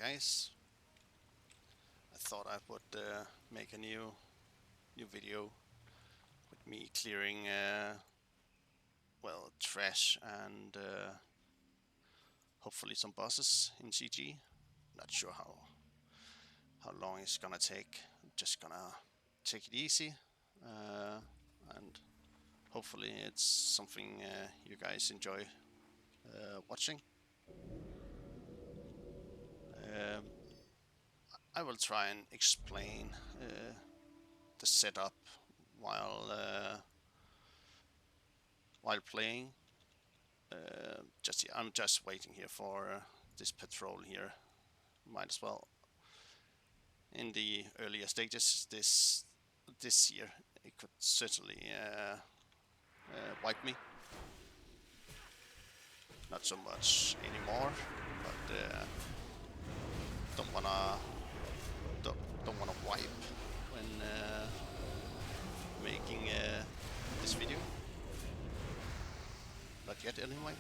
guys. I thought I would make a new video with me clearing well, trash and hopefully some bosses in CG. Not sure how long it's gonna take. I'm just gonna take it easy and hopefully it's something you guys enjoy watching. Um, I will try and explain the setup while playing. I'm just waiting here for this patrol here. Might as well. In the earlier stages this year, it could certainly wipe me. Not so much anymore, but don't wanna wipe when making this video. Not yet, anyway.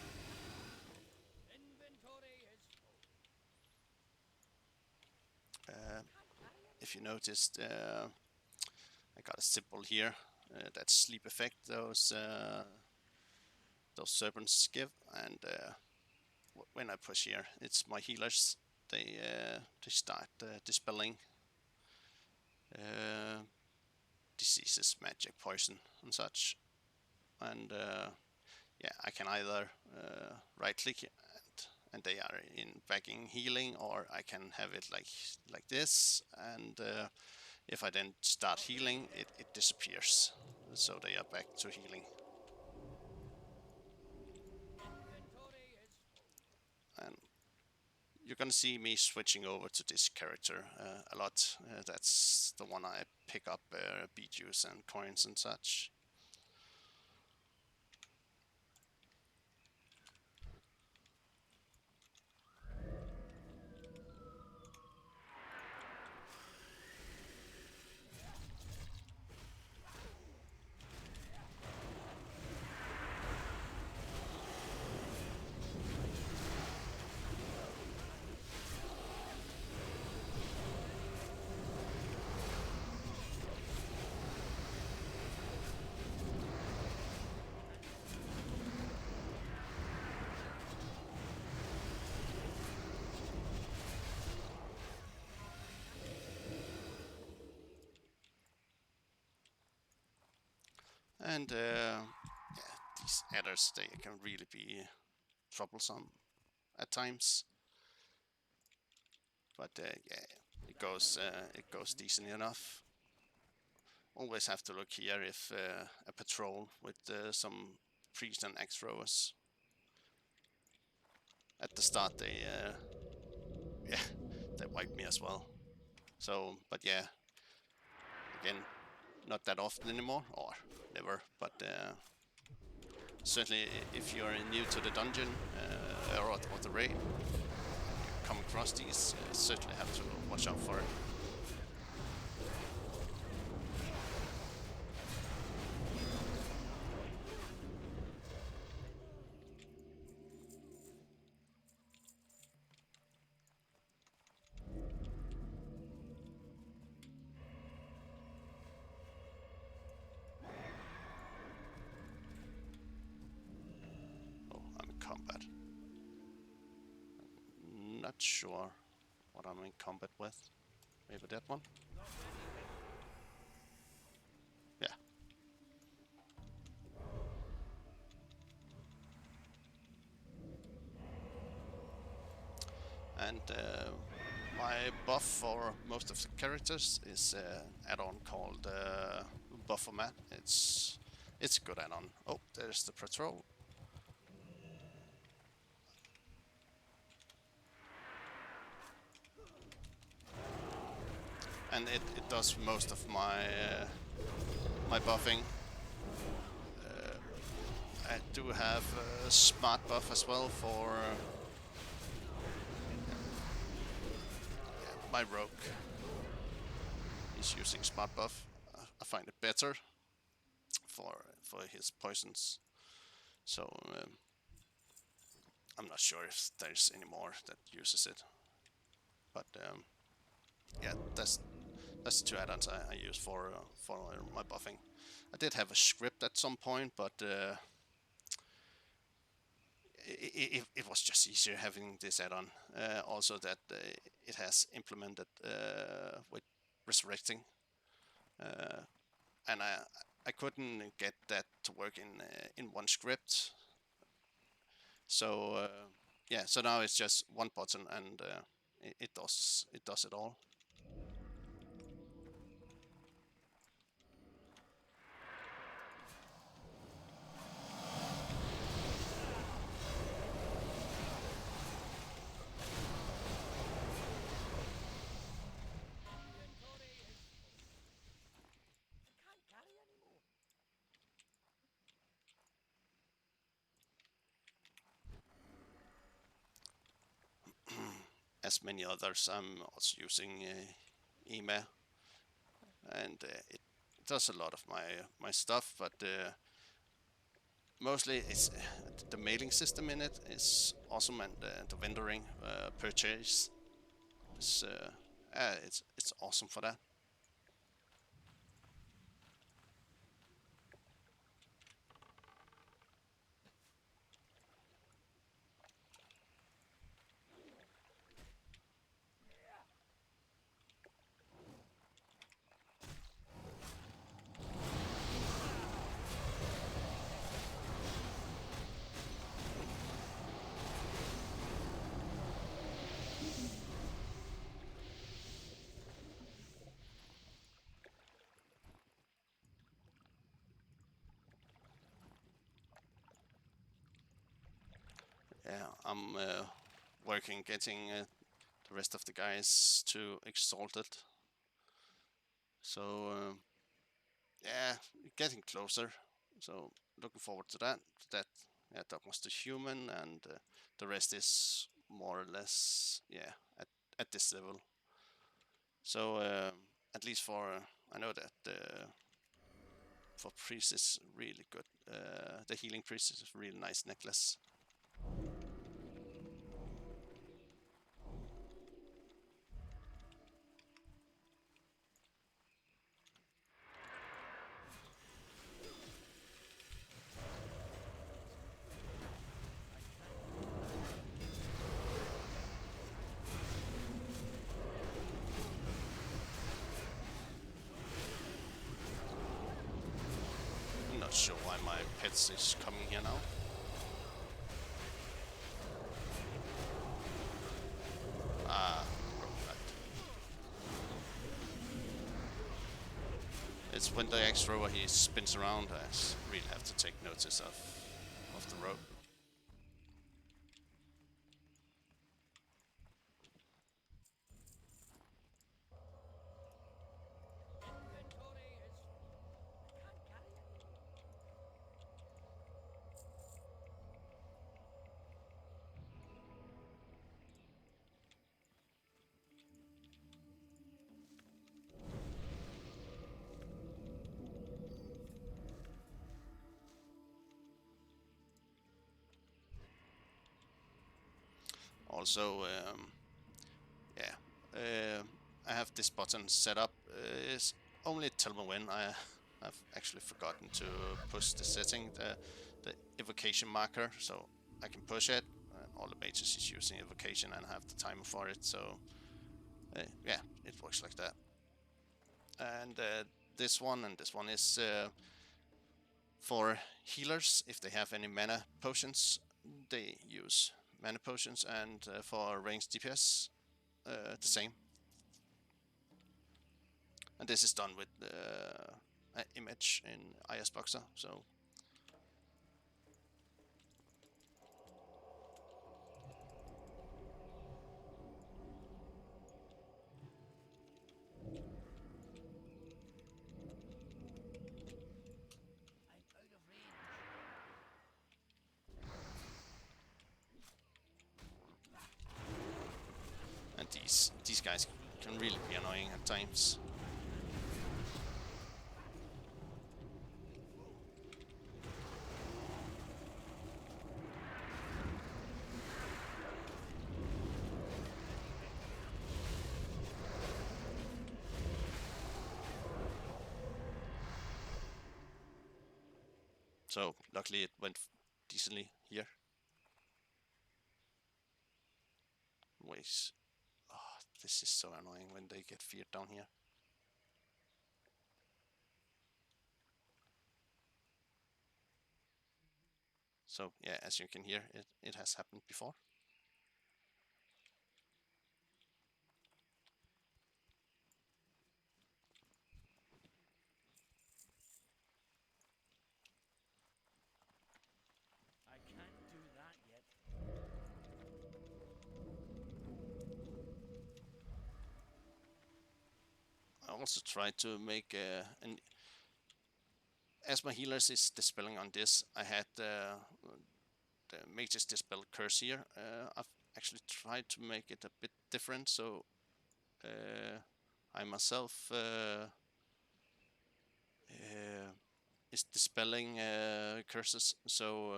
If you noticed, I got a symbol here. That's sleep effect those serpents give, and when I push here, it's my healers. They start dispelling diseases, magic, poison, and such. And yeah, I can either right click and they are in backing healing, or I can have it like this, and if I then start healing, it disappears, so they are back to healing. And you're gonna see me switching over to this character a lot. That's the one I pick up beet juice and coins and such. And yeah, these adders, they can really be troublesome at times. But yeah, it goes decent enough. Always have to look here if a patrol with some priest and axe throwers. At the start, they yeah, they wiped me as well. So, but yeah, again, not that often anymore, or never. But certainly, if you're new to the dungeon or the raid, you come across these, certainly have to watch out for it. Oh, I'm in combat. Not sure what I'm in combat with. Maybe that one? Yeah. And my buff for most of the characters is an add-on called Buffermat. It's a good add-on. Oh, there's the patrol. And it does most of my my buffing. I do have a smart buff as well for my rogue. He's using smart buff. I find it better for his poisons. So I'm not sure if there's any more that uses it. But yeah, that's the two add-ons I use for my buffing. I did have a script at some point, but it was just easier having this add-on. Also that it has implemented with resurrecting, and I couldn't get that to work in one script. So yeah, so now it's just one button, and it does it all. As many others, I'm also using email, and it does a lot of my stuff, but mostly it's the mailing system in it is awesome, and the vendoring purchase is it's awesome for that. Yeah, I'm working getting the rest of the guys to exalted. So yeah, getting closer. So looking forward to that. That yeah, that was the human, and the rest is more or less at this level. So at least for I know that for priest is really good. The healing priest is a really nice necklace. I'm not sure why my pets is coming here now. Ah, right. It's when the X rover he spins around. I really have to take notice of the road. Also, yeah, I have this button set up. It's only tell me when. I've actually forgotten to push the setting, the evocation marker, so I can push it. All the mages is using evocation and have the timer for it, so yeah, it works like that. And this one and this one is for healers. If they have any mana potions, they use mana potions, and for ranged DPS, the same. And this is done with an image in IS Boxer, so and these guys can really be annoying at times. So luckily it went decently here. Wait. Oh, this is so annoying when they get feared down here. So yeah, as you can hear, it has happened before. I can't do that yet. I also tried to make an as my healers is dispelling on this, I had the mage's dispel curse here. I've actually tried to make it a bit different, so I myself is dispelling curses. So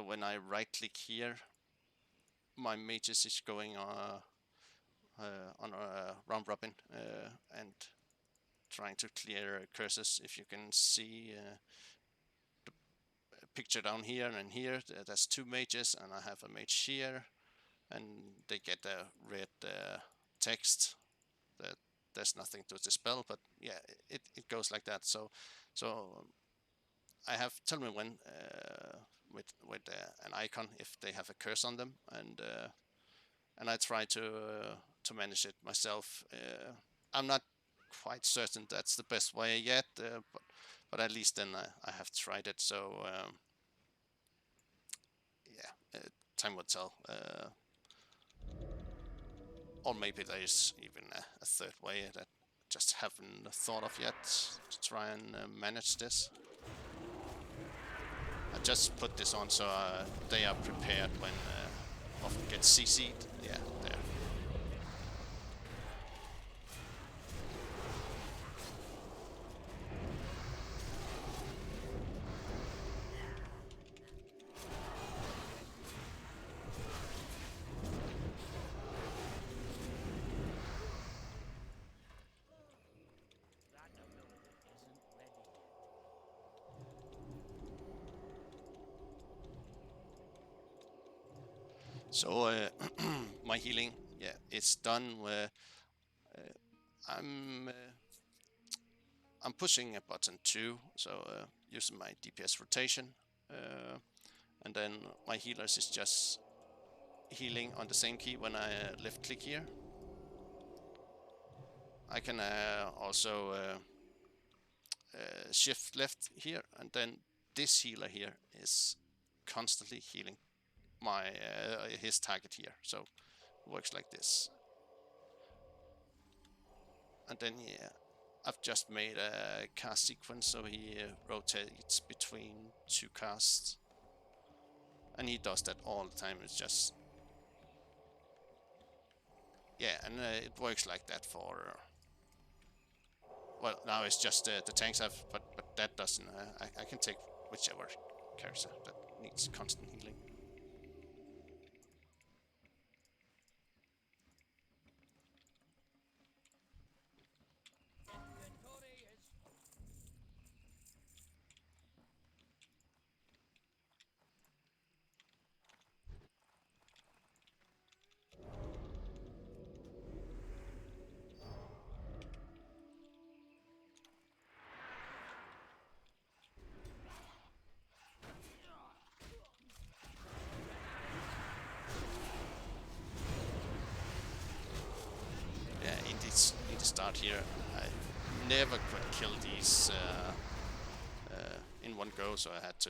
when I right click here, my mages is going on a round robin and trying to clear curses. If you can see the picture down here and here, there's two mages, and I have a mage here, and they get a red text that there's nothing to dispel. But yeah, it goes like that. So I have tell me when with an icon if they have a curse on them, and I try to manage it myself. I'm not quite certain that's the best way yet, but at least then I have tried it. So yeah, time will tell. Or maybe there's even a third way that I just haven't thought of yet to try and manage this. I just put this on so they are prepared when often gets CC'd. Yeah, there. That ability isn't ready yet. So my healing, yeah, it's done. I'm uh, I'm pushing a button 2, so using my DPS rotation, and then my healers is just healing on the same key when I left click here. I can also shift left here, and then this healer here is constantly healing my his target here. So it works like this. And then yeah, I've just made a cast sequence so he rotates between two casts, and he does that all the time. It's just yeah, and it works like that for well, now it's just the tanks have, but that doesn't. I can take whichever character that needs constant healing. Inventory is Yeah, in the start here, I never could kill these in one go, so I had to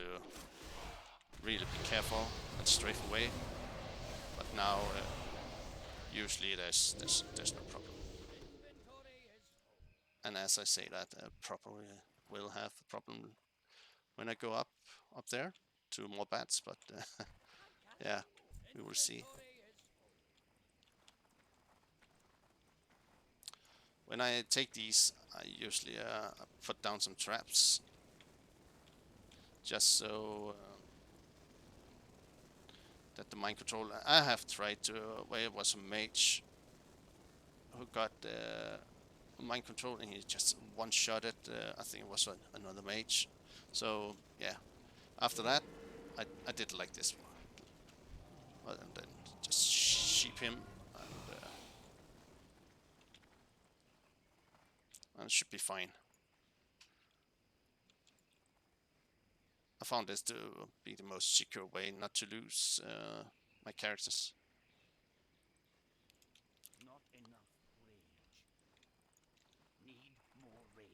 really be careful and strafe away. But now, usually there's no problem. inventory is And as I say that, probably will have a problem when I go up there to more bats. But yeah, we will see. inventory is When I take these, I usually put down some traps, just so that the mind control. I have tried to where it was a mage who got mind control, and he just one-shotted. I think it was another mage, So yeah, after that, I did like this one, and then just sheep him, and it should be fine. I found this to be the most secure way not to lose my characters. Not enough rage. Need more rage.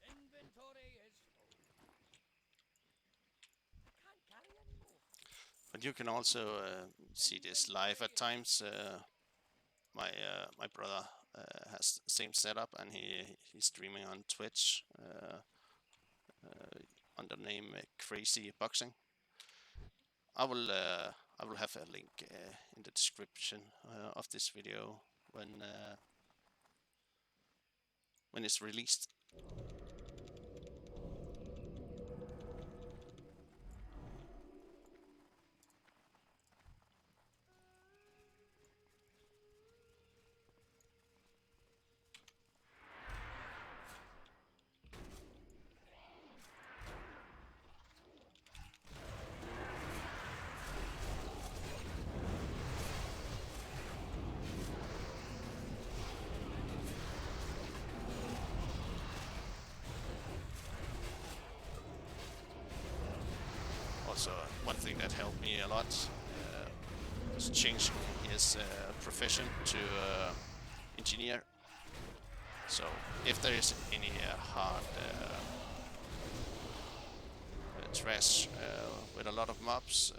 Inventory is full. Can't carry anymore. But you can also see this live at times. My brother has the same setup, and he's streaming on Twitch under the name Crazy Boxing. I will have a link in the description of this video when it's released. Also, one thing that helped me a lot was changing his profession to engineer. So if there is any hard trash with a lot of mobs,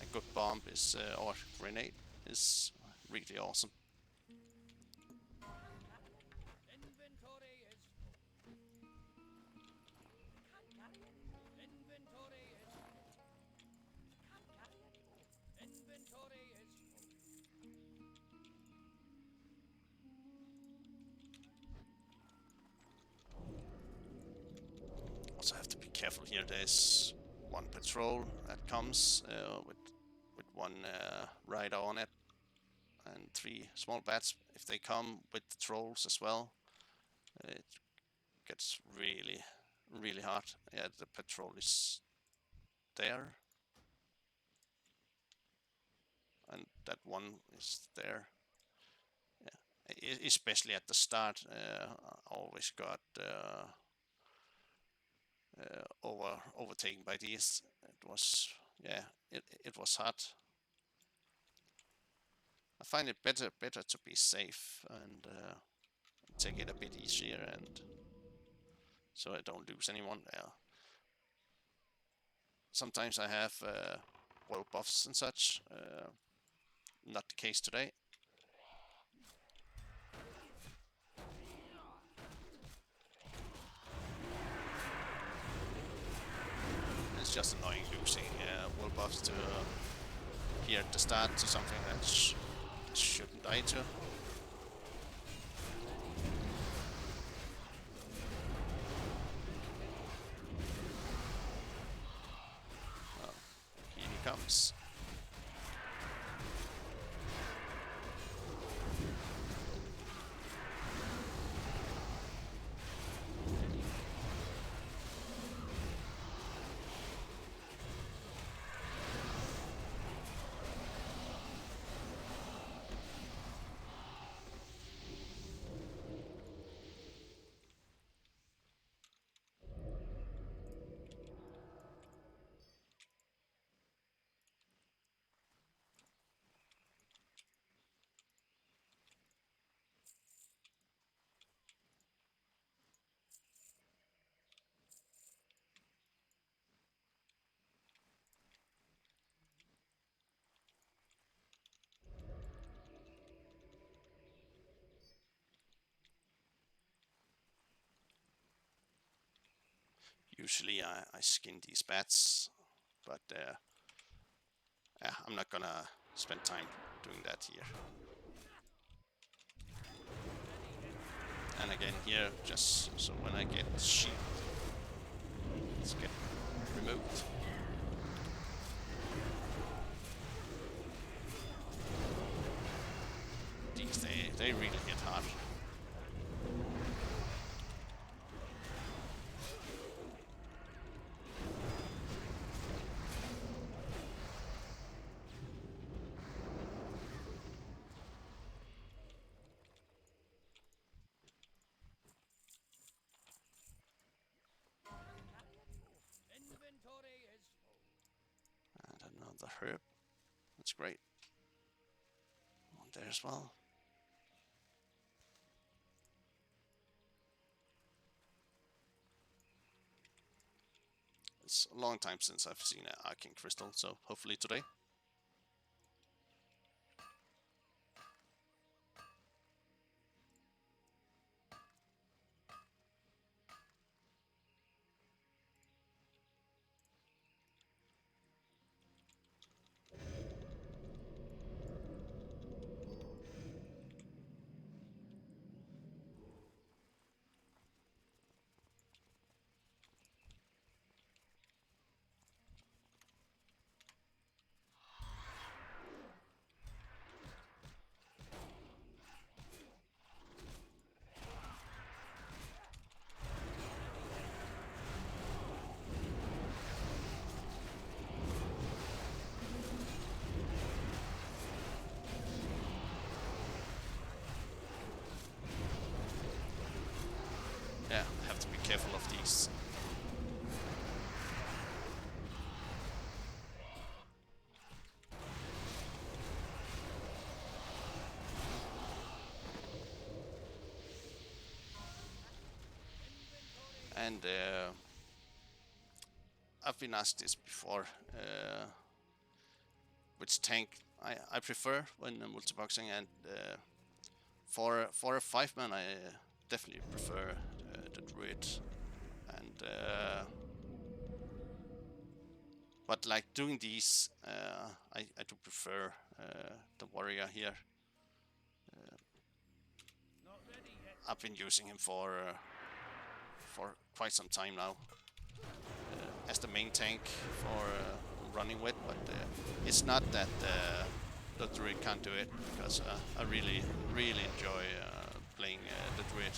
a good bomb is or grenade is really awesome. Inventory is full. Can't carry anymore. Inventory is full. Can't carry anymore. Inventory is full. Also have to be careful here. There's one patrol that comes with one rider on it, and 3 small bats. If they come with the trolls as well, it gets really hard. Yeah, the patrol is there, and that one is there. Yeah, especially at the start, I always got overtaken by these. It was it was hard. I find it better to be safe and take it a bit easier, and so I don't lose anyone. Sometimes I have world buffs and such. Not the case today. It's just annoying losing world buffs to here at the start to something that shouldn't die to. Here he comes. Usually I skin these bats, but yeah, I'm not gonna spend time doing that here. And again here, just so when I get sheep, let's get removed. These, they really hit hard. Inventory is full. And another herb. That's great. One there as well. It's a long time since I've seen an arcane crystal, so hopefully today. Yeah, I have to be careful of these. And I've been asked this before, which tank I prefer when multiboxing, and for a 5-man I definitely prefer the druid, and but like doing these, I do prefer the warrior here. not ready yet. I've been using him for quite some time now as the main tank for running with, but it's not that the druid can't do it, because I really enjoy playing the druid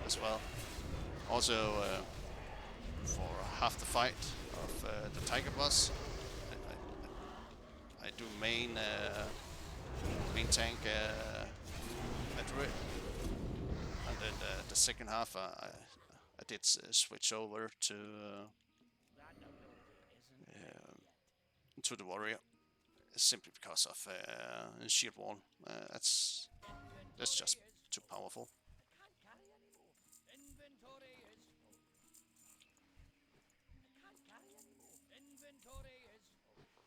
as well. Also, for half the fight of the tiger boss, I do main tank a druid, and then the second half I did switch over to That no good, isn't it? the warrior, simply because of shield wall. That's just too powerful. I can't carry anymore. Inventory is full. I can't carry anymore. Inventory is full.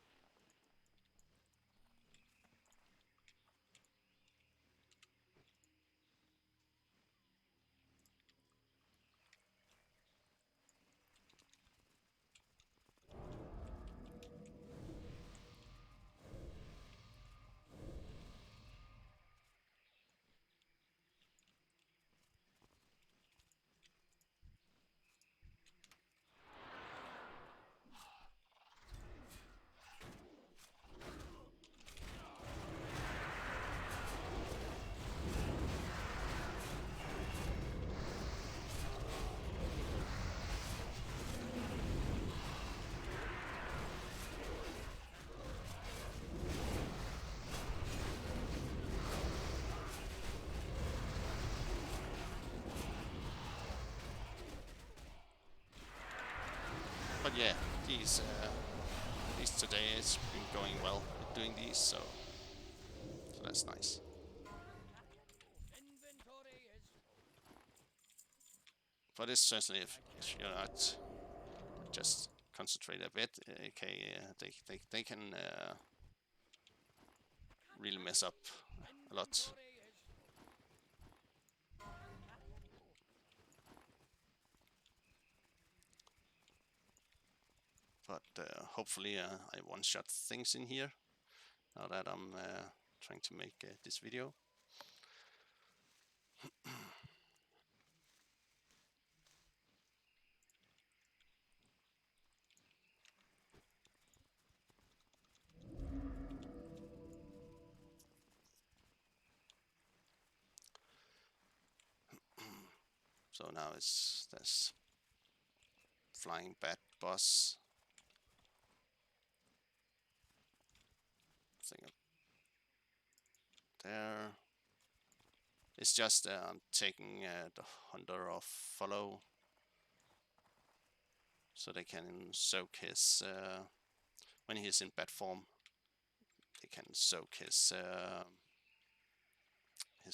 But yeah, these today it's been going well with doing these, so that's nice. Inventory is full. But it's certainly, if you're not just concentrate a bit, okay, they can really mess up a lot. Inventory is full. Can't carry anymore. hopefully I one-shot things in here now that I'm trying to make this video. So now it's this flying bat boss thing up there. It's just I'm taking the hunter off follow, so they can soak his when he's in bat form. They can soak his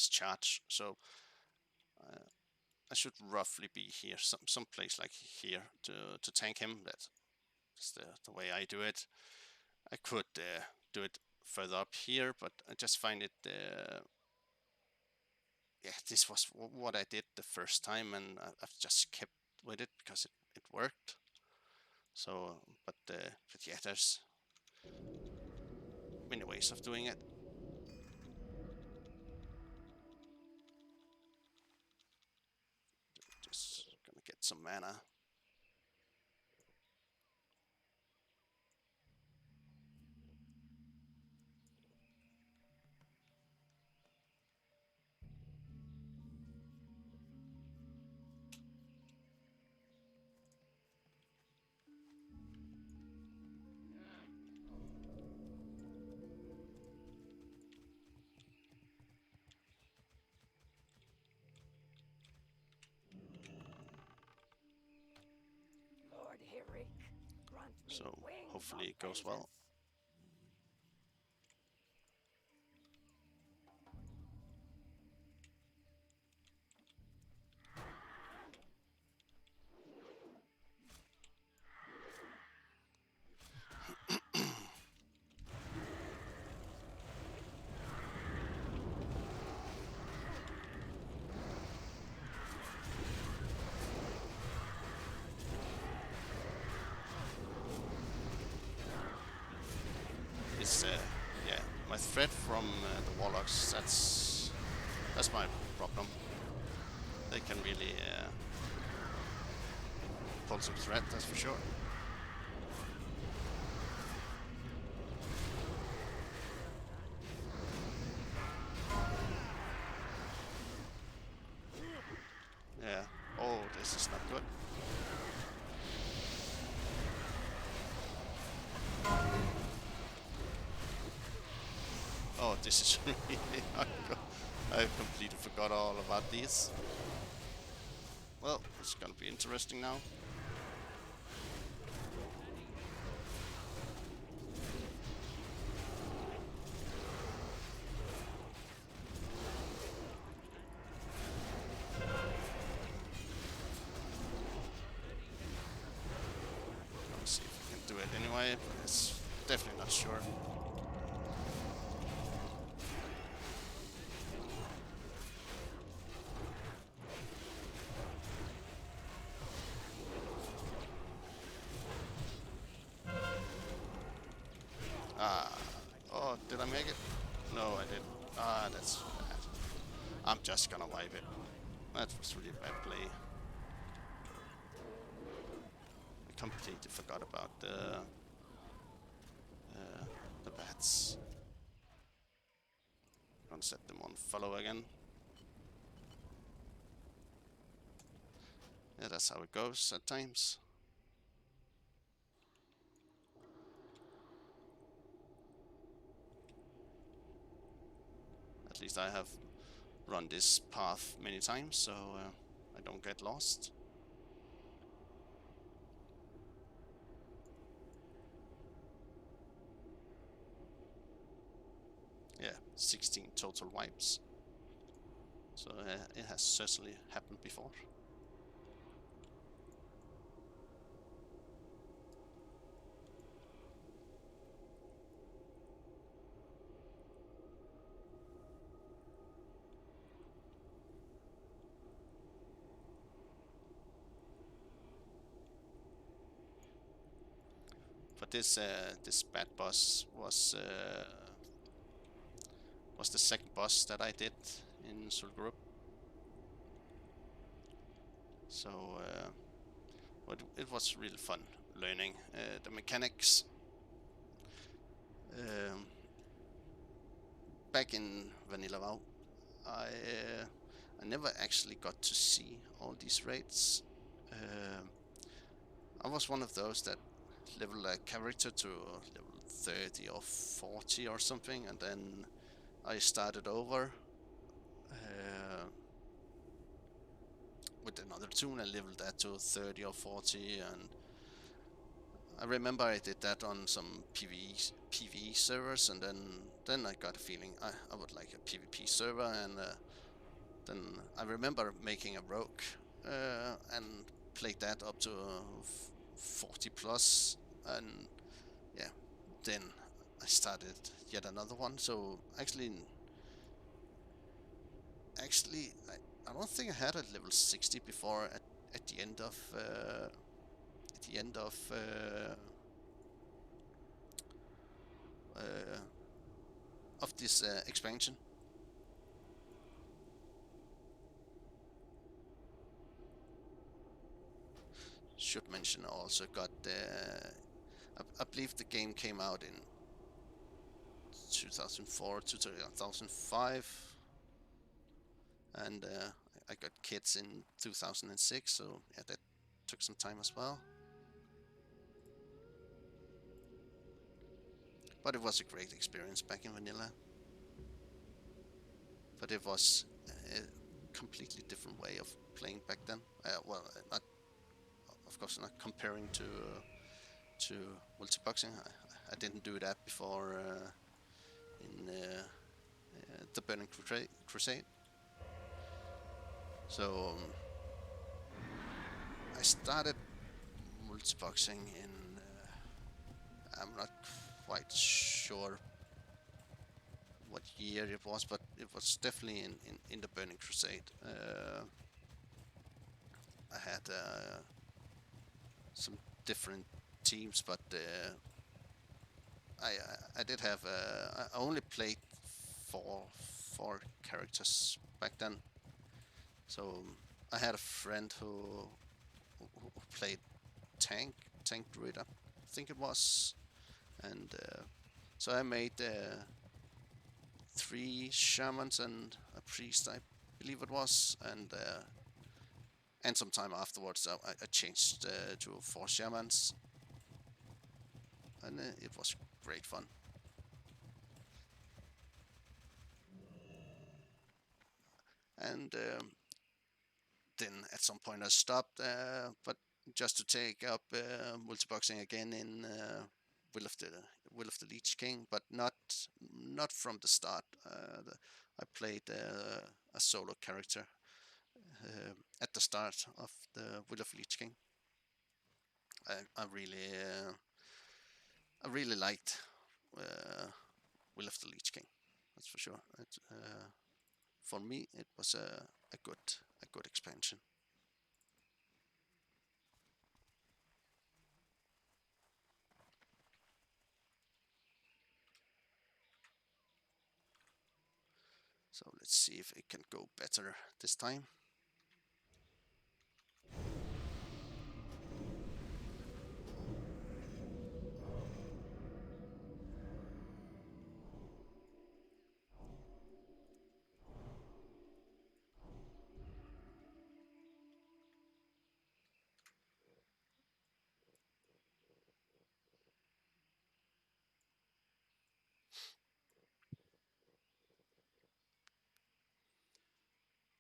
charge. So I should roughly be here, some place like here to tank him. That's the way I do it. I could do it further up here, but I just find it. Yeah, this was what I did the first time, and I've just kept with it because it worked. So, but yeah, there's many ways of doing it. Just gonna get some mana. Lord Herrick, grant me So wings hopefully of it goes well. vengeance. It's yeah, my threat from the warlocks. That's my problem. They can really pull some threat, that's for sure. Yeah. Oh, this is not good. Oh, this is really I completely forgot all about these. Well, it's gonna be interesting now. Let's see if we can do it anyway, but it's definitely not sure. Oh, did I make it? No, I didn't. That's bad. I'm just gonna wipe it. That was really a bad play. I completely forgot about the bats. Gonna set them on follow again. Yeah, that's how it goes at times. At least I have run this path many times, so I don't get lost. Yeah, 16 total wipes. So it has certainly happened before. but this bad boss was the second boss that I did in Sul'Gurub. So but it was really fun learning the mechanics. Um, Back in Vanilla WoW, I never actually got to see all these raids. I was one of those that leveled a character to level 30 or 40 or something, and then I started over with another tool and leveled that to 30 or 40, and I remember I did that on some PvE servers, and then I got a feeling I would like a PvP server, and then I remember making a rogue and played that up to 40 plus, and yeah, then I started yet another one. So I don't think I had a level 60 before at the end of uh, this expansion. Should mention I also got I believe the game came out in 2004 to 2005, and I got kids in 2006, so yeah, that took some time as well. But it was a great experience back in vanilla. But it was a completely different way of playing back then. Not of course not comparing to multiboxing. I didn't do that before in the Burning Crusade. So I started multiboxing in. I'm not quite sure what year it was, but it was definitely in the Burning Crusade. I had some different teams, but I did have I only played four characters back then. So I had a friend who played tank druid, I think it was, and so I made 3 shamans and a priest, I believe it was, and some time afterwards I changed to 4 shamans, and it was great fun. And then at some point I stopped, but just to take up multiboxing again in Will of the Lich King, but not from the start. I played a solo character at the start of the Will of Lich King. I really liked Will of the Lich King. That's for sure. For me, it was a good expansion. So let's see if it can go better this time.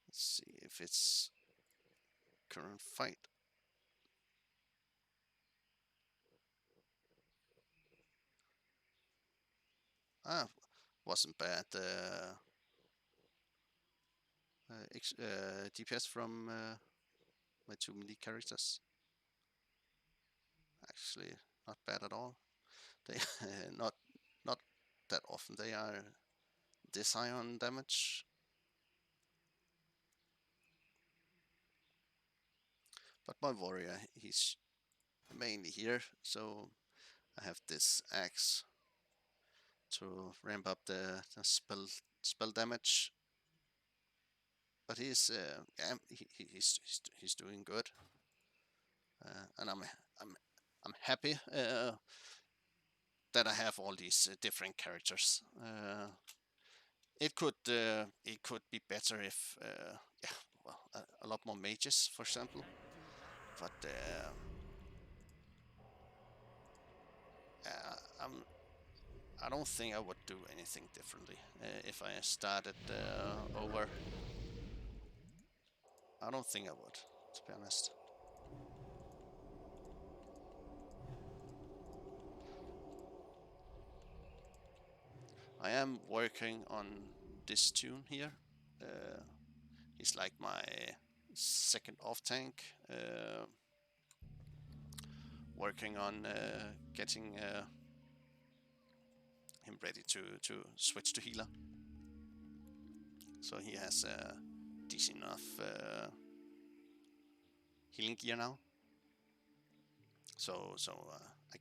Let's see if it's current fight. Wasn't bad. DPS from my 2 melee characters. Actually, not bad at all. They not that often they are this high on damage. But my warrior, he's mainly here, so I have this axe to ramp up the spell damage. But he's he's doing good, and I'm happy that I have all these different characters. It could be better if yeah, well, a lot more mages, for example. But I don't think I would do anything differently if I started over. I don't think I would, to be honest. I am working on this tune here. He's like my second off tank. Working on getting him ready to switch to healer. So he has decent enough healing gear now. So I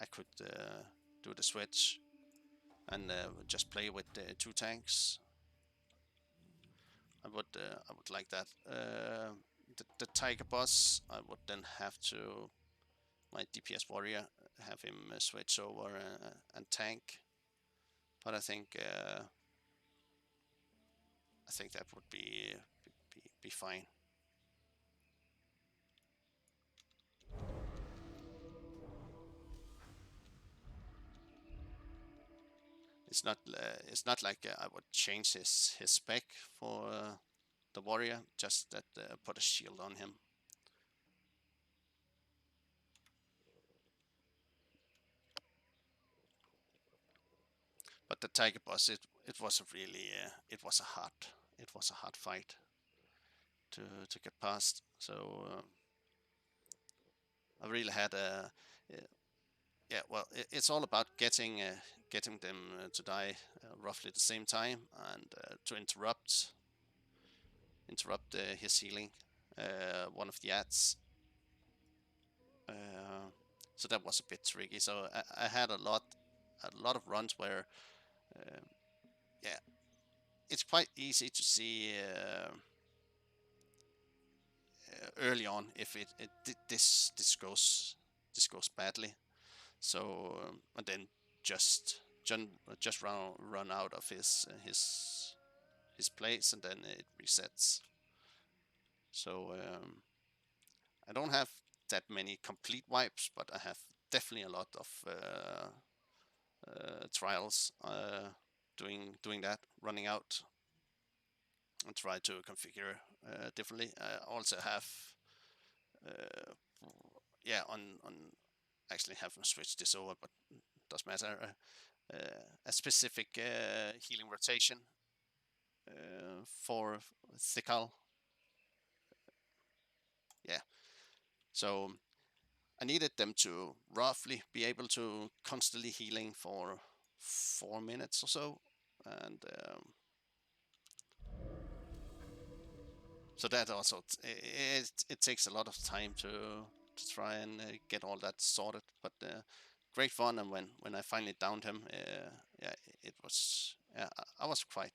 could do the switch and just play with two tanks. I would like that. The tiger boss, I would then have to my DPS warrior, have him switch over and tank. But I think that would be fine. It's not like I would change his spec for the warrior, just that put a shield on him. But the tiger boss, it was a really it was a hard fight to get past. So I really had a yeah. Well, it's all about getting them to die roughly at the same time and to interrupt his healing. One of the ads. So that was a bit tricky. So I had a lot of runs where yeah, it's quite easy to see early on if this goes badly. So and then just run out of his place, and then it resets. So I don't have that many complete wipes, but I have definitely a lot of trials doing that, running out, and try to configure differently. I also have yeah, on actually haven't switched this over, but doesn't matter. A specific healing rotation for Thikal. Yeah, so I needed them to roughly be able to constantly healing for 4 minutes or so, and so that also it takes a lot of time to try and get all that sorted. But great fun, and when I finally downed him, yeah, it was I was quite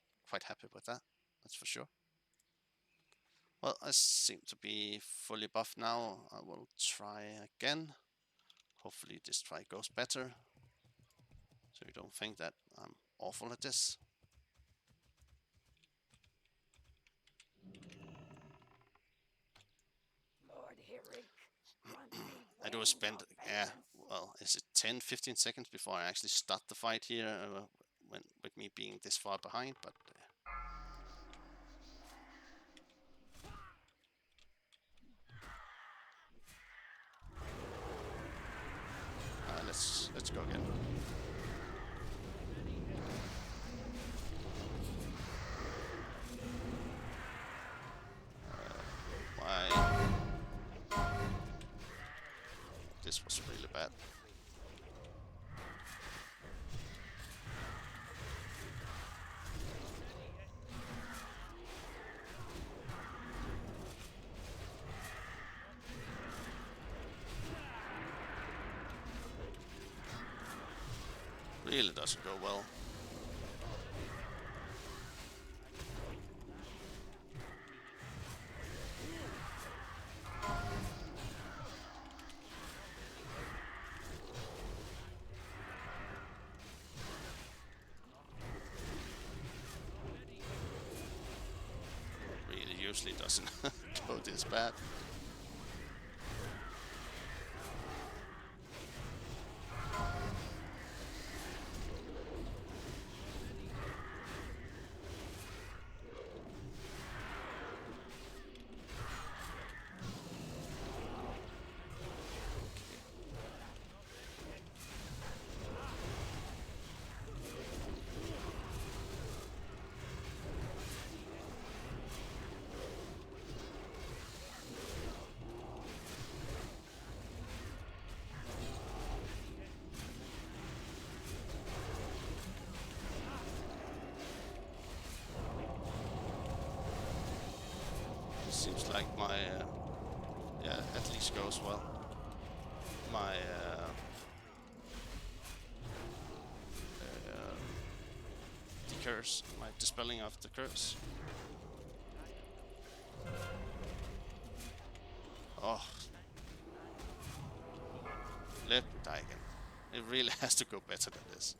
happy with that. That's for sure. Well, I seem to be fully buffed now. I will try again. Hopefully this try goes better, so you don't think that I'm awful at this. Lord Herrick, grant me I do wings spend, of yeah, vengeance. well, is it 10-15 seconds before I actually start the fight here, when with me being this far behind, but let's go again. Why? This was really bad. Really doesn't go well. Really usually doesn't go this bad. Seems like my yeah, at least goes well. My the curse, my dispelling of the curse. Oh, let me die again. It really has to go better than this.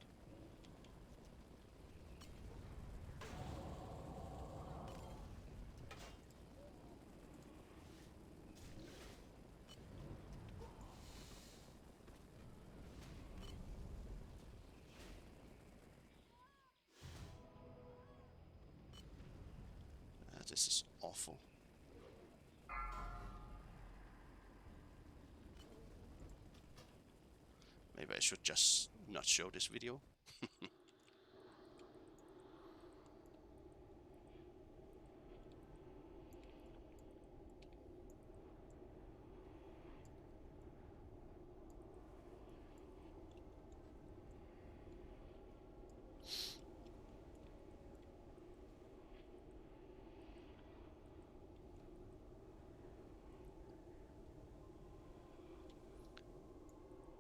This is awful. Maybe I should just not show this video.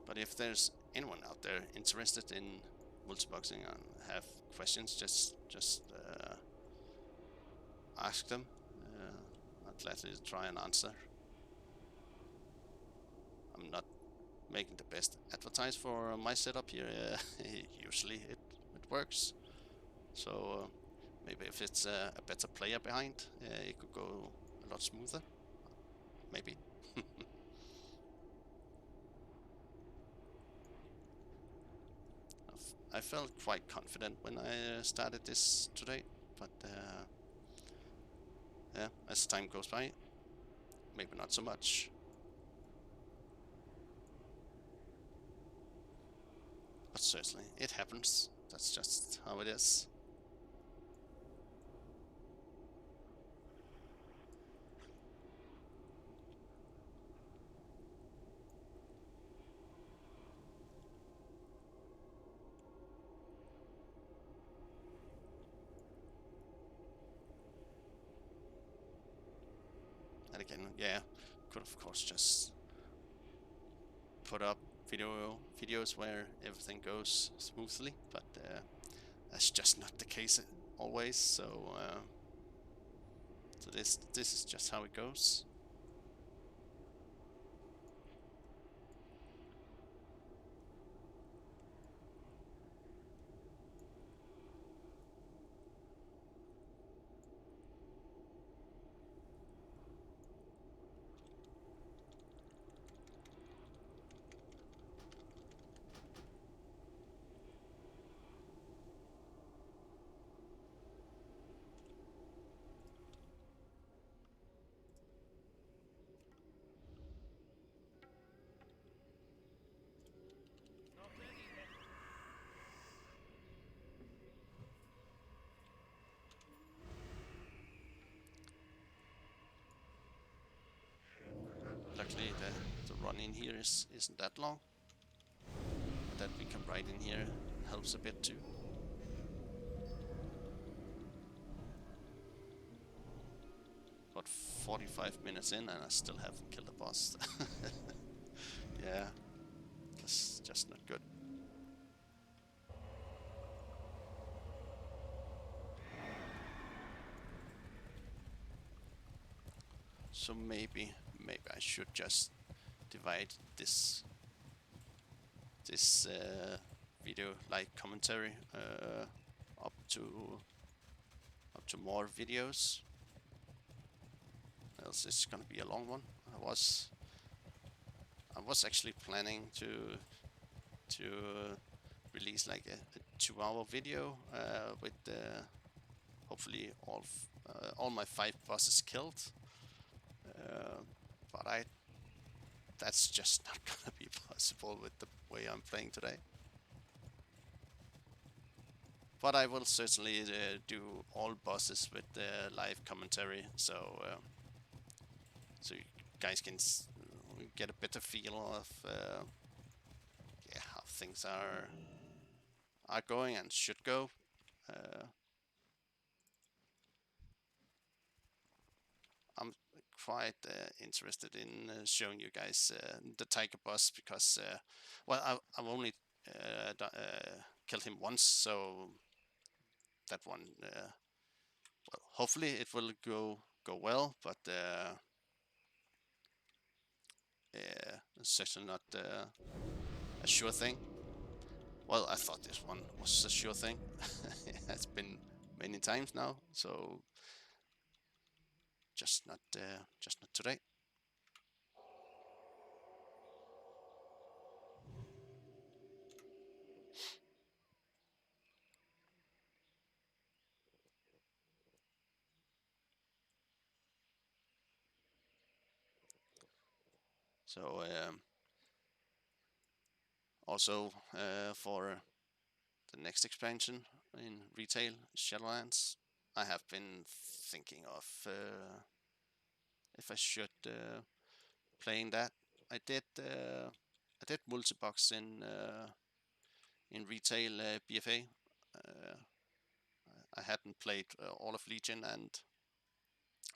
But if there's anyone out there interested in multiboxing and have questions, just ask them. I'll gladly try and answer. I'm not making the best advertise for my setup here. Usually it works. So maybe if it's a better player behind, it could go a lot smoother. Maybe. I felt quite confident when I started this today, but yeah, as time goes by, maybe not so much. But certainly, it happens. That's just how it is. And again, yeah, could of course just put up videos where everything goes smoothly, but that's just not the case always. So this is just how it goes. Luckily, the run in here isn't that long. That we can ride in here helps a bit too. About 45 minutes in and I still haven't killed a boss. Yeah, that's just not good. So maybe I should just divide this video like commentary up to more videos. Else it's gonna be a long one. I was actually planning to release like a 2-hour video with hopefully all my 5 bosses killed. But that's just not gonna be possible with the way I'm playing today. But I will certainly do all bosses with live commentary, so you guys can get a better feel of how things are going and should go. I'm quite interested in showing you guys the tiger boss because, well, I've only killed him once, so that one, well, hopefully it will go well, but it's certainly not a sure thing. Well, I thought this one was a sure thing. It has been many times now, so just not today. So also for the next expansion in retail, Shadowlands, I have been thinking of if I should playing that. I did Multibox in retail BFA. I hadn't played all of Legion, and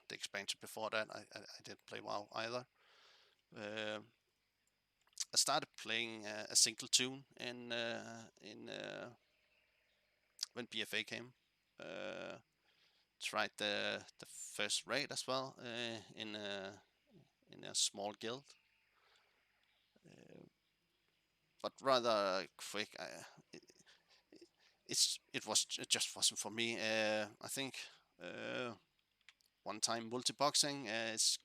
the expansion before that I didn't play WoW either. I started playing a single tune in when BFA came. Tried the first raid as well in a small guild, but rather quick. It just wasn't for me. I think one time multiboxing is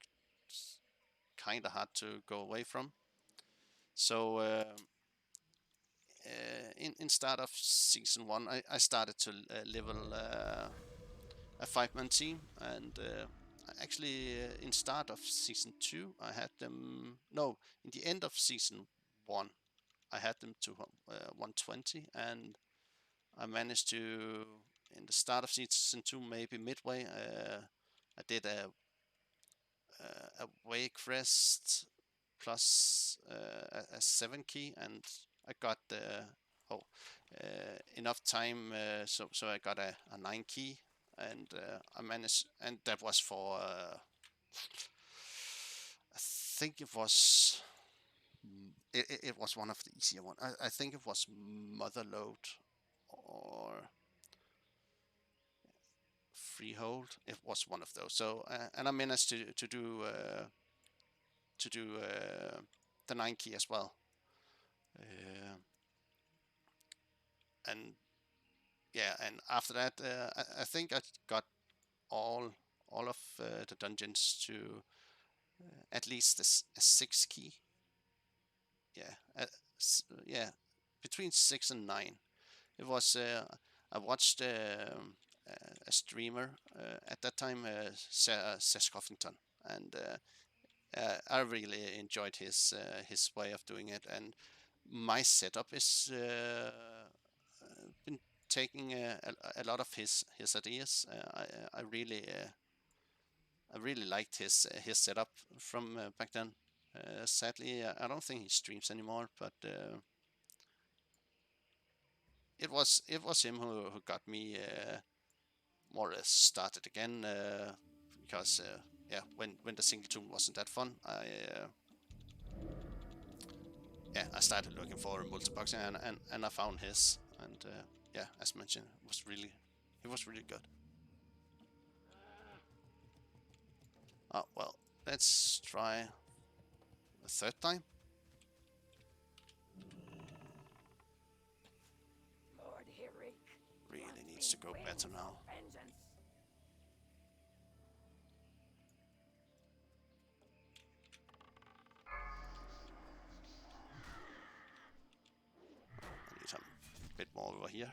kind of hard to go away from. So in start of season 1, I started to level a 5-man team, and actually in start of season 2 I had them, no, in the end of season 1 I had them to 120, and I managed to, in the start of season 2, maybe midway, I did a way crest plus a 7 key, and I got enough time, so I got a 9 key, and I managed, and that was for I think it was it was one of the easier one. I think it was Motherload or Freehold. It was one of those. So and I managed to do the 9 key as well. And yeah, and after that, I think I got all of the dungeons to at least a 6 key. Yeah, yeah, between 6 and 9. It was. I watched a streamer at that time, Seth Coffington, and I really enjoyed his way of doing it. And my setup is been taking a lot of his ideas. I really liked his setup from back then. Sadly, I don't think he streams anymore, but it was him who got me more or less started again. Because yeah, when the single tune wasn't that fun, I started looking for multiboxing, and I found his, and yeah, as mentioned, it was really good. Oh well, let's try the third time. Lord Hirik Really needs to go better now. vengeance. I need some bit more over here.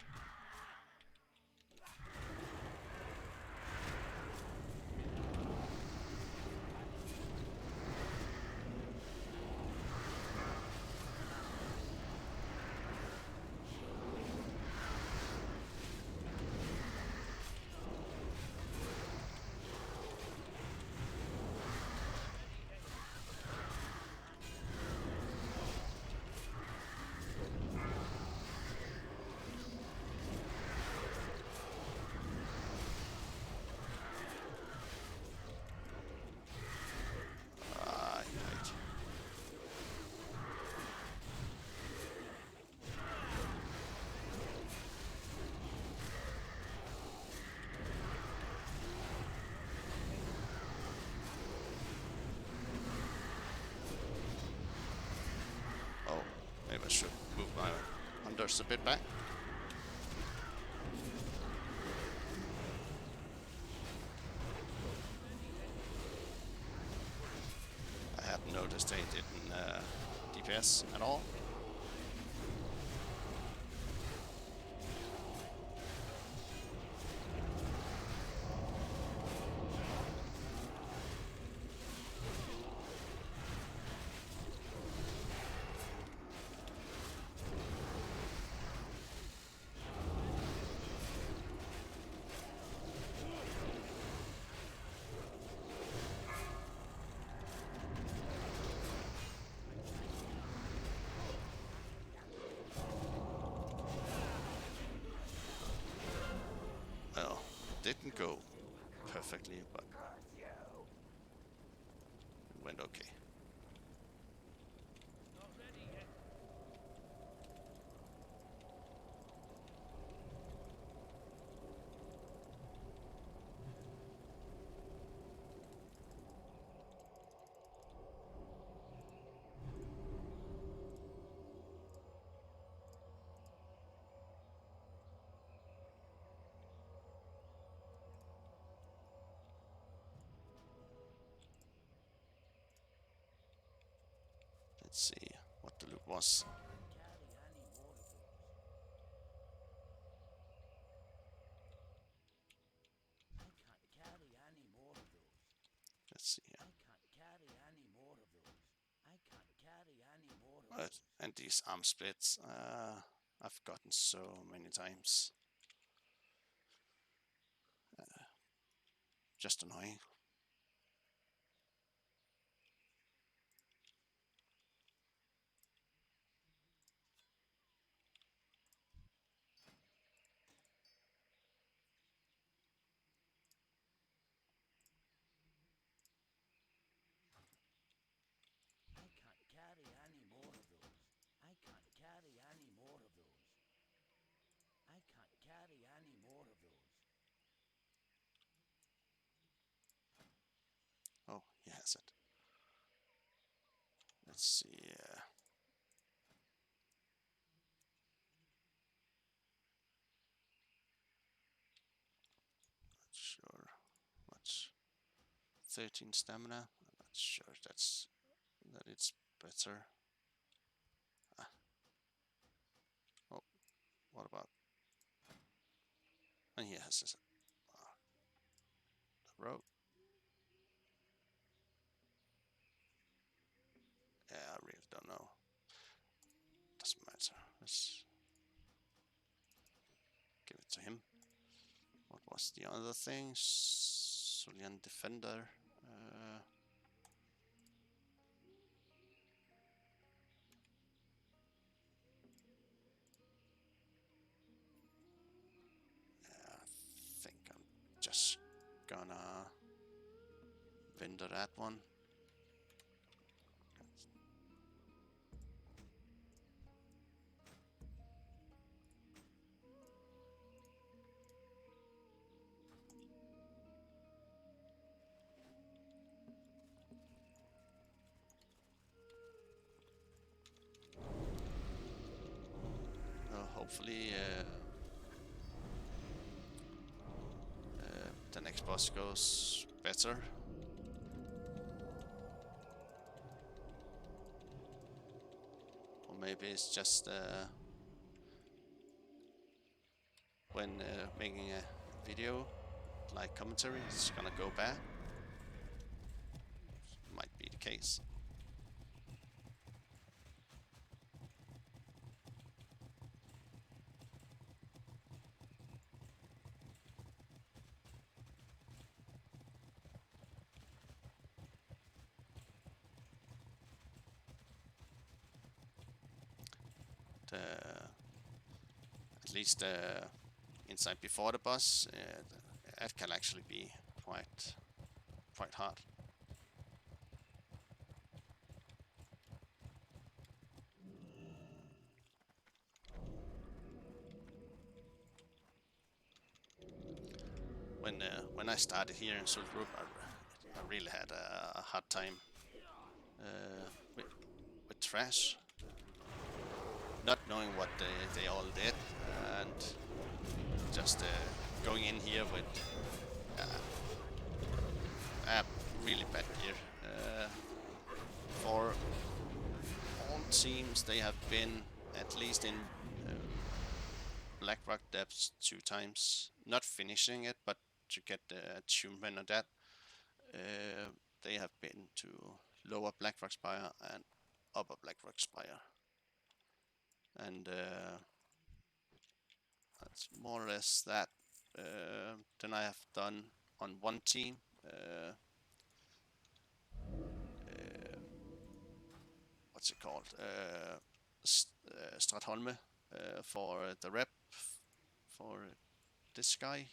Right. Oh, maybe I should move my hunters a bit back. I hadn't noticed they didn't DPS at all. Well, didn't go perfectly, but it went okay. Not ready yet. Let's see what the loot was. Carry any more of those. Let's see here. I can't carry any more of those. I can't carry any more of Right, those. and these arm splits, I've gotten so many times. Just annoying. I can't carry any more of those. I can't carry any more of those. I can't carry any more of those. Oh, he has it. Let's see. Not sure. Much. 13 stamina. I'm not sure that it's better. Ah. Oh, what about? And he has this. The rope. Yeah, I really don't know. Doesn't matter. Let's give it to him. What was the other thing? Solian Defender. I think I'm just gonna vendor that one. hopefully the next boss goes better. Or maybe it's just when making a video like commentary, it's gonna go bad. Might be the case. At least inside before the boss, that can actually be quite hard. When I started here in Sultrup, I really had a hard time with trash, not knowing what they all did, and just going in here with a really bad gear. For all teams, they have been at least in Blackrock depths 2 times, not finishing it, but to get the achievement of that. They have been to lower Blackrock Spire and upper Blackrock Spire, and that's more or less that. Then I have done on one team what's it called, Stratholme, for the rep for this guy.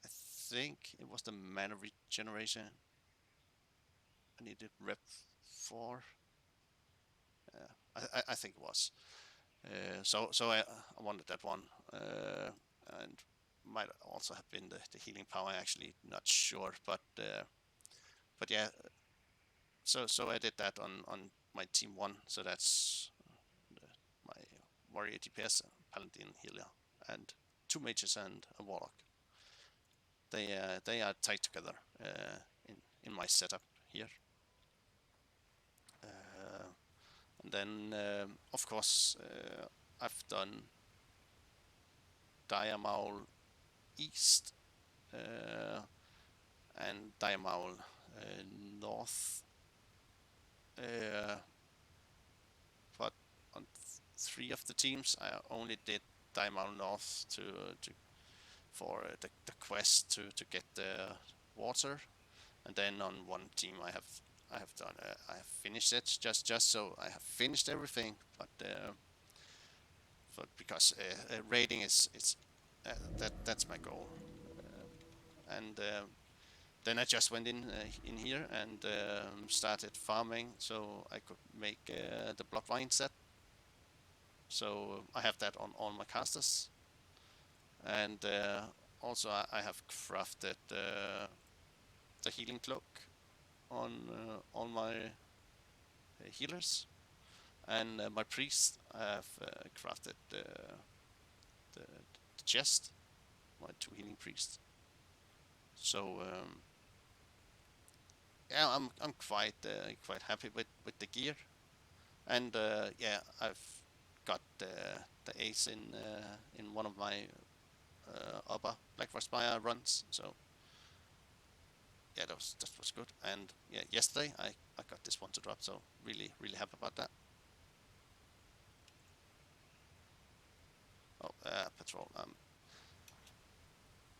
I think it was the mana regeneration. I needed rep 4. I think it was. So I wanted that one, and might also have been the healing power. Actually, not sure, but yeah. So I did that on my team 1. So that's my warrior DPS, paladin healer, and 2 mages and a warlock. They are tied together in my setup here. And then of course I've done Dire Maul East and Dire Maul North, but on 3 of the teams I only did Dire Maul North for the quest to get the water, and then on one team I have done I have finished it just so I have finished everything, but because raiding is that's my goal, and then I just went in here and started farming so I could make the Bloodwine set. So I have that on all my casters, and also I have crafted the healing cloak on all my healers, and my priest I have crafted the chest, my 2 healing priests. So yeah, I'm quite happy with the gear, and yeah, I've got the ace in one of my upper Blackrock Spire runs. So yeah, that was good. And yeah, yesterday I got this one to drop, so really happy about that. Oh, patrol.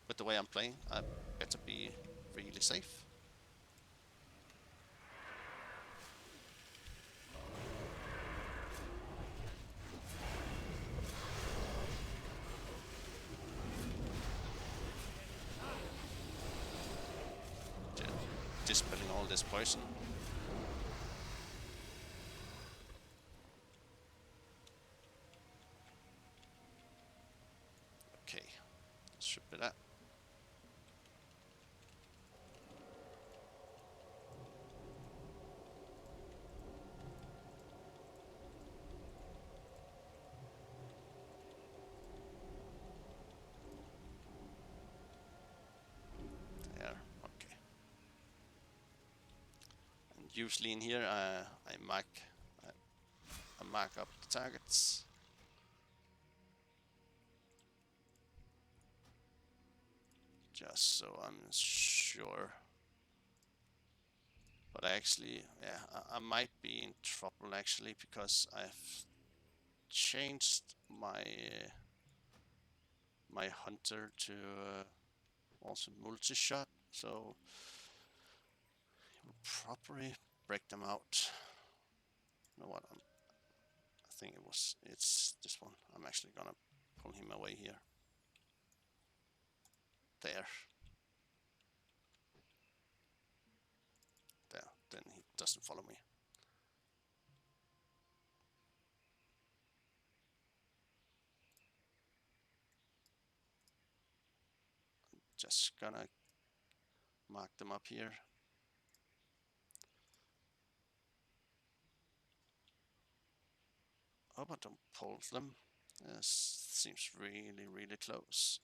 With the way I'm playing, I better be really safe. Dispelling all this poison. Okay, should be that. usually in here I mark up the targets. Just so I'm sure. But actually, yeah, I might be in trouble actually, because I've changed my hunter to also multi-shot, so we'll probably break them out. You know what? I think it's this one. I'm actually gonna pull him away here. There. Then he doesn't follow me. Just gonna mark them up here. Hope I don't pull them. This seems really, really close.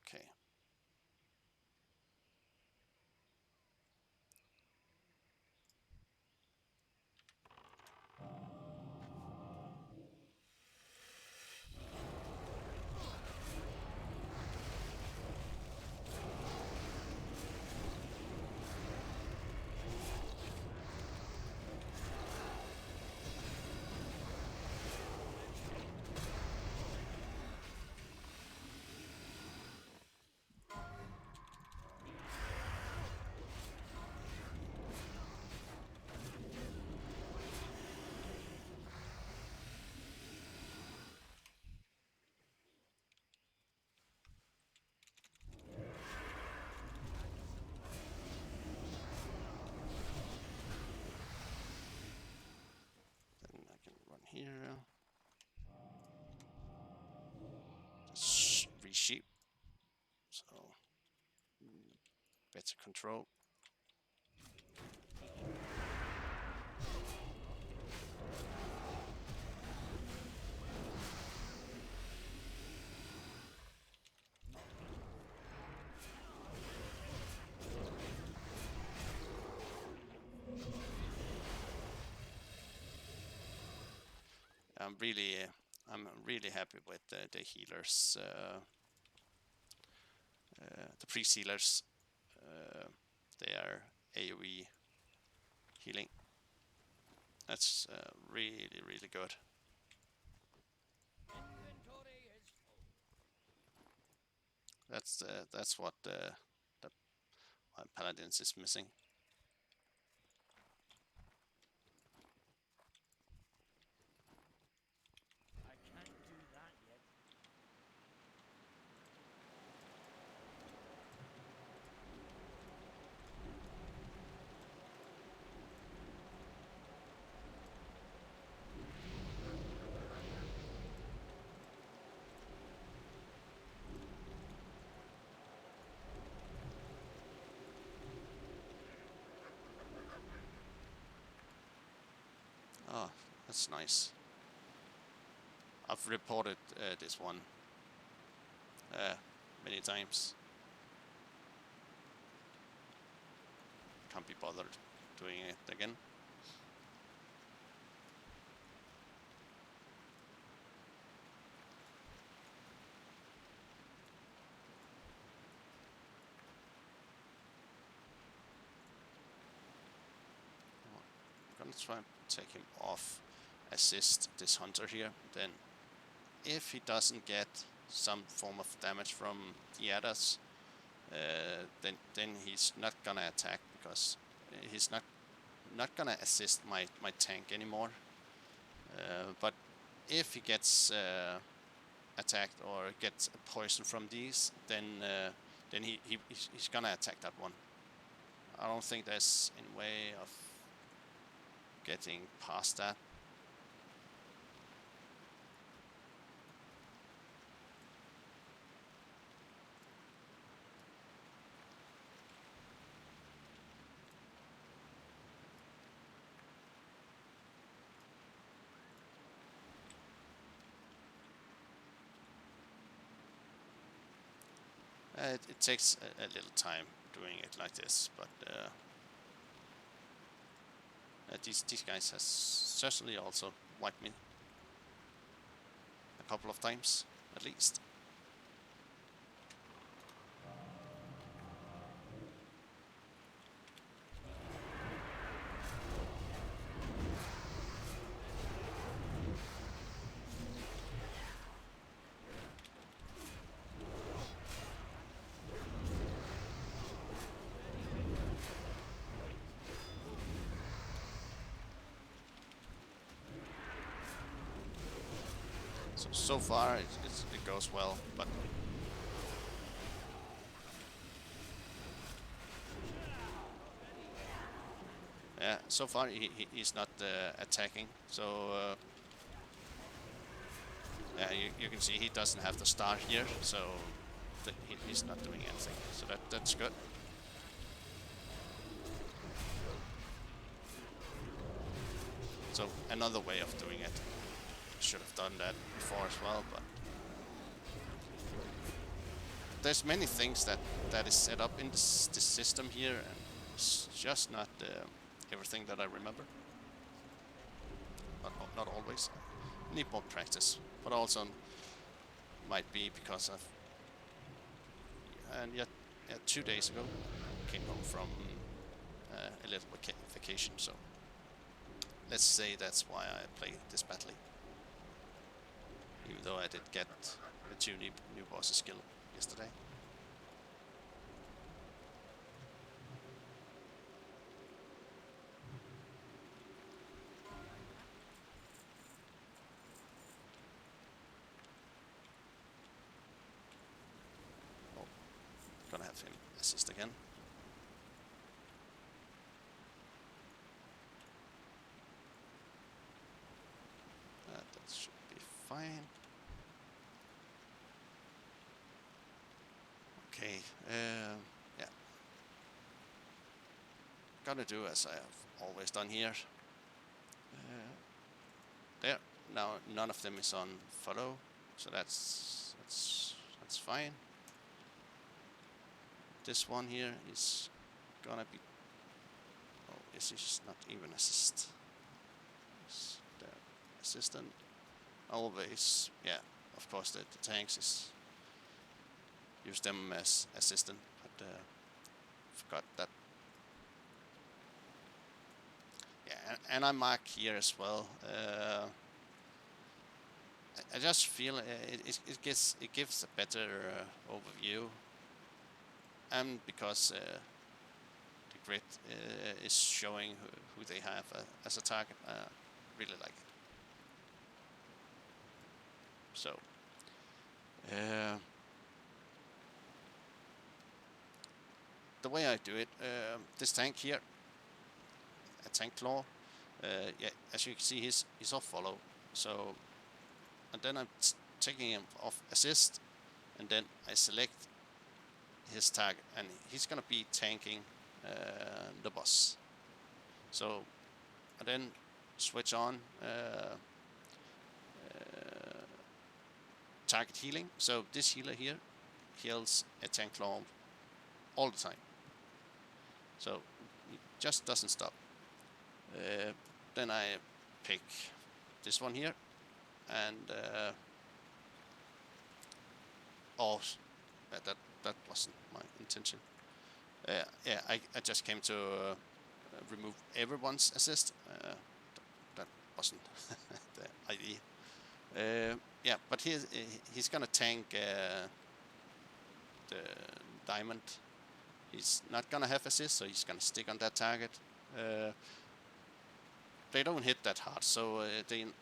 Okay. Then I can run here. Just resheep. So better control. I'm really happy with the healers, the priest healers. They are AoE healing. That's really, really good. That's what the paladins is missing. I can't do that yet. Oh, that's nice. I've reported this one many times. Can't be bothered doing it again. I'm gonna try and take him off, assist this hunter here. Then, if he doesn't get some form of damage from the others, then he's not gonna attack, because he's not gonna assist my tank anymore. But if he gets attacked or gets a poison from these, then he's gonna attack that one. I don't think there's any way of getting past that. it takes a little time doing it like this, but these guys has certainly also wiped me a couple of times at least. So far it goes well, but yeah, so far he's not attacking. So yeah, you can see he doesn't have the star here, so he's not doing anything. So that's good. So another way of doing it. Should have done that before as well, but there's many things that is set up in this system here, and it's just not everything that I remember. Not always. Need more practice, but also might be because I've and yet 2 days ago came home from a little vacation, so let's say that's why I play this badly. Even though I did get the 2 new bosses skill yesterday. Oh, gonna have him assist again. That should be fine. Okay, yeah. Gonna do as I have always done here. There. Now none of them is on follow, so that's fine. This one here is gonna be. Oh, this is not even assist. It's the assistant. Always, yeah. Of course, the tanks is use them as assistant, but forgot that. Yeah, and I mark here as well. I just feel it gives a better overview, and because the grid is showing who they have as a target, I really like it. So. The way I do it, this tank here, a tank claw, yeah, as you can see, he's off follow. So, and then I'm taking him off assist, and then I select his target, and he's gonna be tanking the boss. So, and then switch on target healing. So this healer here heals a tank claw all the time. So it just doesn't stop. Then I pick this one here, and oh, that wasn't my intention. Yeah, I just came to remove everyone's assist. That wasn't the idea. Yeah, but he's gonna tank the diamond. He's not gonna have assist, so he's gonna stick on that target. They don't hit that hard, so I'm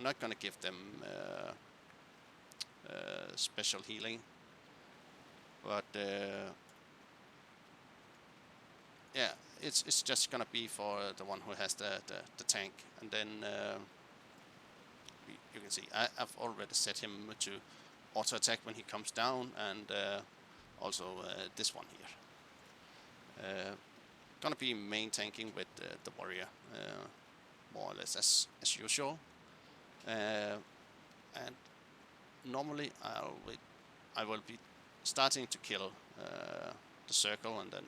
not gonna give them special healing. But yeah, it's just gonna be for the one who has the tank, and then you can see I've already set him to auto attack when he comes down, and also this one here. Gonna be main tanking with the warrior, more or less as usual. And normally I will be starting to kill the circle and then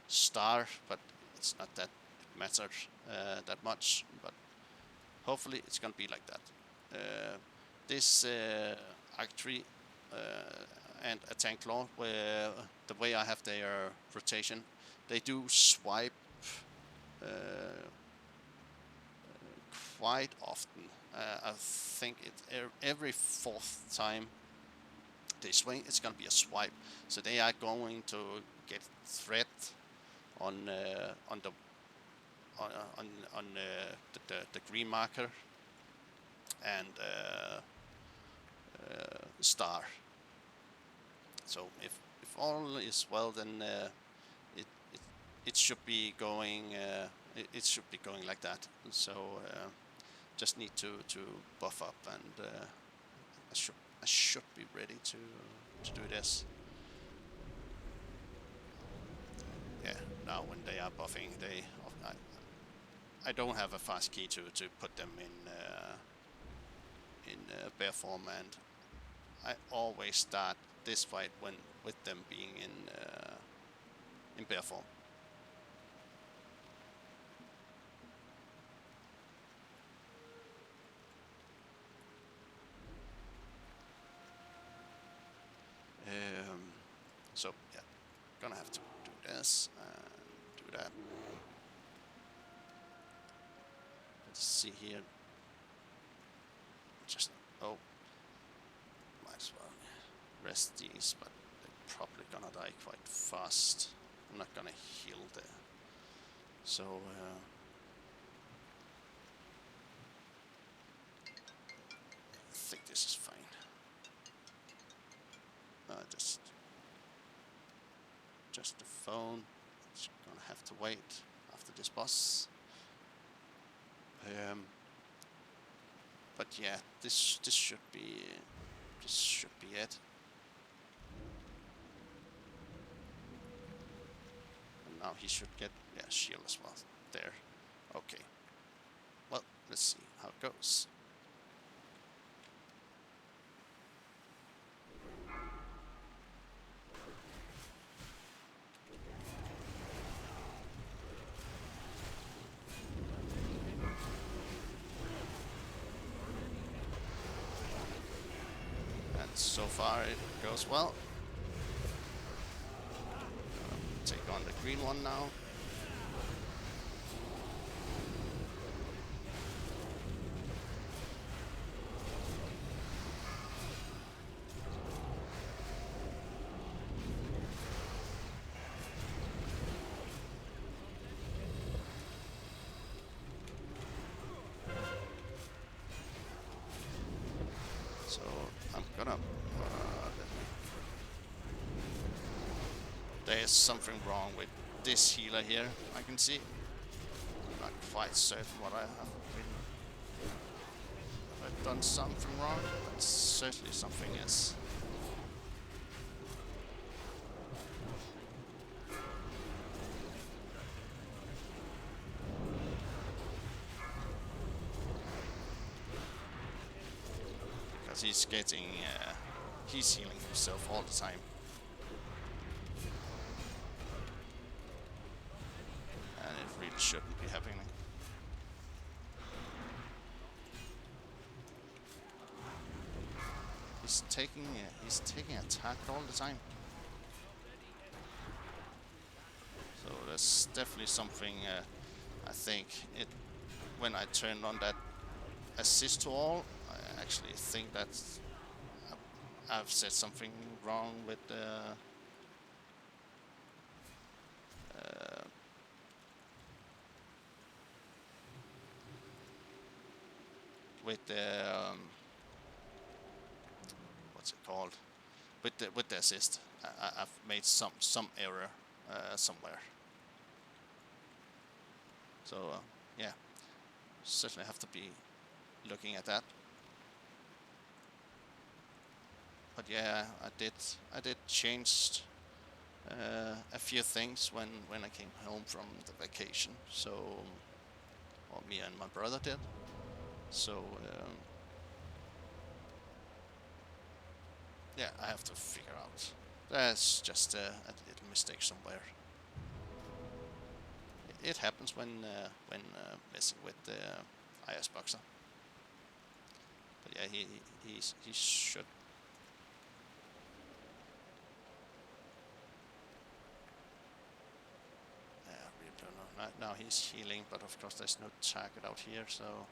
star, but it's not that it matters that much. But hopefully it's gonna be like that. This Arc 3 and a tank claw, where the way I have their rotation, they do swipe quite often. I think every fourth time they swing, it's gonna be a swipe. So they are going to get threat on the the green marker and star. So if all is well, then it, it it should be going it should be going like that. So just need to buff up, and I should be ready to do this. Yeah, now when they are buffing, I don't have a fast key to put them in bear form, and I always start this fight with them being in bear form. So yeah, gonna have to do this and do that. Let's see here. Just might as well rest these, but they're probably gonna die quite fast. I'm not gonna heal there. So I think this is fine. Just the phone. It's gonna have to wait after this boss. But yeah, this should be it. And now he should get shield as well. There. Okay. Well, let's see how it goes. So far it goes well. Take on the green one now. So I'm gonna there's something wrong with this healer here, I can see. I'm not quite certain what I have been. Have I done something wrong? But certainly something is. Because he's getting, he's healing himself all the time. Shouldn't be happening. He's taking attack all the time. So there's definitely something. I think when I turned on that assist to all, I actually think that I've said something wrong with the. With the what's it called? With the assist, I've made some error somewhere. So yeah, certainly have to be looking at that. But yeah, I did change a few things when I came home from the vacation. So, or me and my brother did. So yeah, I have to figure out That's just a little mistake somewhere. It happens when messing with the IS Boxer. But yeah, he should. I really don't know. Now he's healing, but of course there's no target out here, so.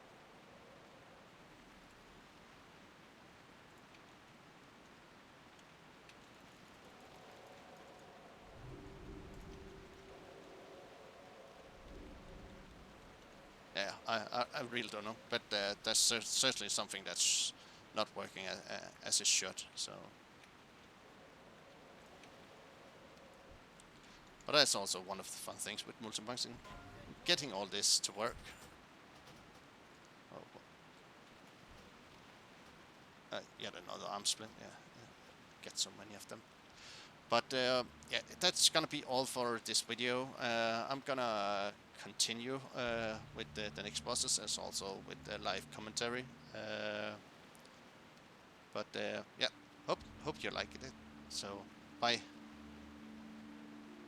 Yeah, I really don't know, but that's certainly something that's not working as it should. So, but that's also one of the fun things with multiboxing, getting all this to work. Oh, yet another arm splint. Yeah, get so many of them. But yeah, that's gonna be all for this video. I'm gonna continue with the next bosses, as also with the live commentary. But yeah, hope you liked it. So bye.